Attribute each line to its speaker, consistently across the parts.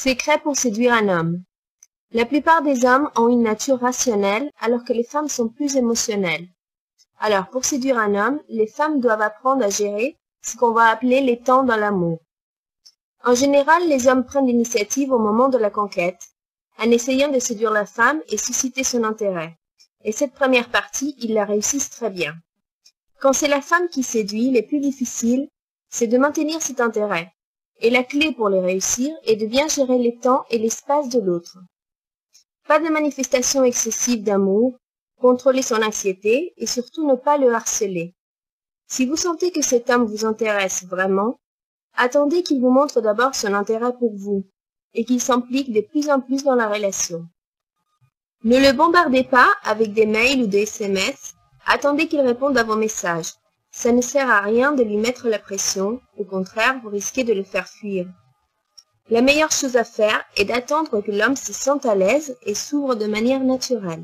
Speaker 1: Secret pour séduire un homme. La plupart des hommes ont une nature rationnelle alors que les femmes sont plus émotionnelles. Alors, pour séduire un homme, les femmes doivent apprendre à gérer ce qu'on va appeler les temps dans l'amour. En général, les hommes prennent l'initiative au moment de la conquête, en essayant de séduire la femme et susciter son intérêt. Et cette première partie, ils la réussissent très bien. Quand c'est la femme qui séduit, le plus difficile, c'est de maintenir cet intérêt. Et la clé pour les réussir est de bien gérer les temps et l'espace de l'autre. Pas de manifestation excessive d'amour, contrôler son anxiété et surtout ne pas le harceler. Si vous sentez que cet homme vous intéresse vraiment, attendez qu'il vous montre d'abord son intérêt pour vous et qu'il s'implique de plus en plus dans la relation. Ne le bombardez pas avec des mails ou des SMS, attendez qu'il réponde à vos messages. Ça ne sert à rien de lui mettre la pression, au contraire, vous risquez de le faire fuir. La meilleure chose à faire est d'attendre que l'homme se sente à l'aise et s'ouvre de manière naturelle.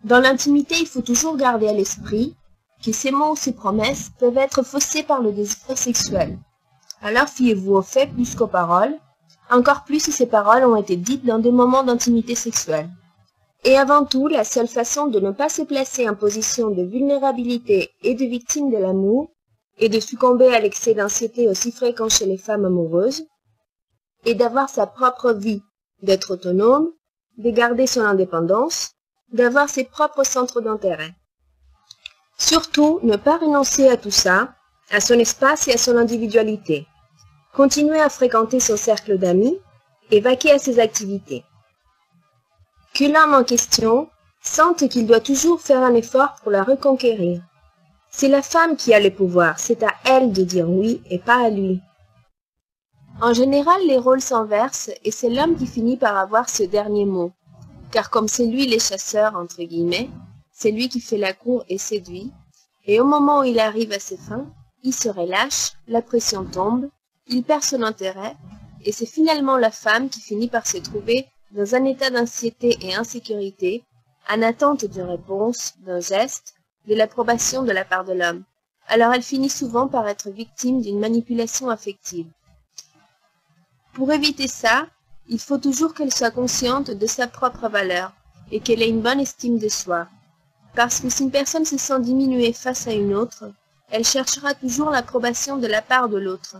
Speaker 1: Dans l'intimité, il faut toujours garder à l'esprit que ces mots ou ces promesses peuvent être faussés par le désir sexuel. Alors fiez-vous aux faits plus qu'aux paroles, encore plus si ces paroles ont été dites dans des moments d'intimité sexuelle. Et avant tout, la seule façon de ne pas se placer en position de vulnérabilité et de victime de l'amour, et de succomber à l'excès d'anxiété aussi fréquent chez les femmes amoureuses, est d'avoir sa propre vie, d'être autonome, de garder son indépendance, d'avoir ses propres centres d'intérêt. Surtout, ne pas renoncer à tout ça, à son espace et à son individualité. Continuer à fréquenter son cercle d'amis et vaquer à ses activités. Que l'homme en question sente qu'il doit toujours faire un effort pour la reconquérir. C'est la femme qui a le pouvoir, c'est à elle de dire oui et pas à lui. En général, les rôles s'inversent et c'est l'homme qui finit par avoir ce dernier mot, car comme c'est lui le chasseur, entre guillemets, c'est lui qui fait la cour et séduit, et au moment où il arrive à ses fins, il se relâche, la pression tombe, il perd son intérêt, et c'est finalement la femme qui finit par se trouver dans un état d'anxiété et insécurité, en attente d'une réponse, d'un geste, de l'approbation de la part de l'homme. Alors elle finit souvent par être victime d'une manipulation affective. Pour éviter ça, il faut toujours qu'elle soit consciente de sa propre valeur et qu'elle ait une bonne estime de soi. Parce que si une personne se sent diminuée face à une autre, elle cherchera toujours l'approbation de la part de l'autre.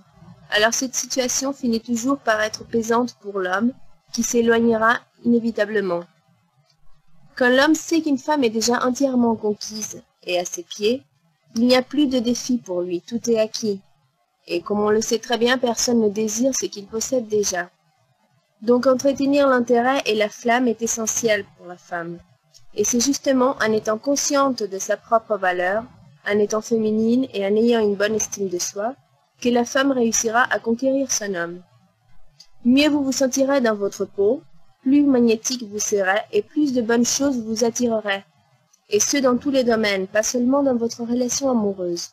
Speaker 1: Alors cette situation finit toujours par être pesante pour l'homme, qui s'éloignera inévitablement. Quand l'homme sait qu'une femme est déjà entièrement conquise et à ses pieds, il n'y a plus de défi pour lui, tout est acquis. Et comme on le sait très bien, personne ne désire ce qu'il possède déjà. Donc entretenir l'intérêt et la flamme est essentiel pour la femme. Et c'est justement en étant consciente de sa propre valeur, en étant féminine et en ayant une bonne estime de soi, que la femme réussira à conquérir son homme. Mieux vous vous sentirez dans votre peau, plus magnétique vous serez et plus de bonnes choses vous attireraient. Et ce dans tous les domaines, pas seulement dans votre relation amoureuse.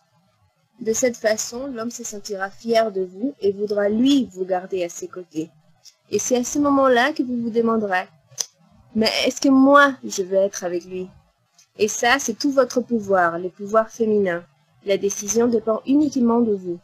Speaker 1: De cette façon, l'homme se sentira fier de vous et voudra lui vous garder à ses côtés. Et c'est à ce moment-là que vous vous demanderez « Mais est-ce que moi, je veux être avec lui ?» Et ça, c'est tout votre pouvoir, le pouvoir féminin. La décision dépend uniquement de vous.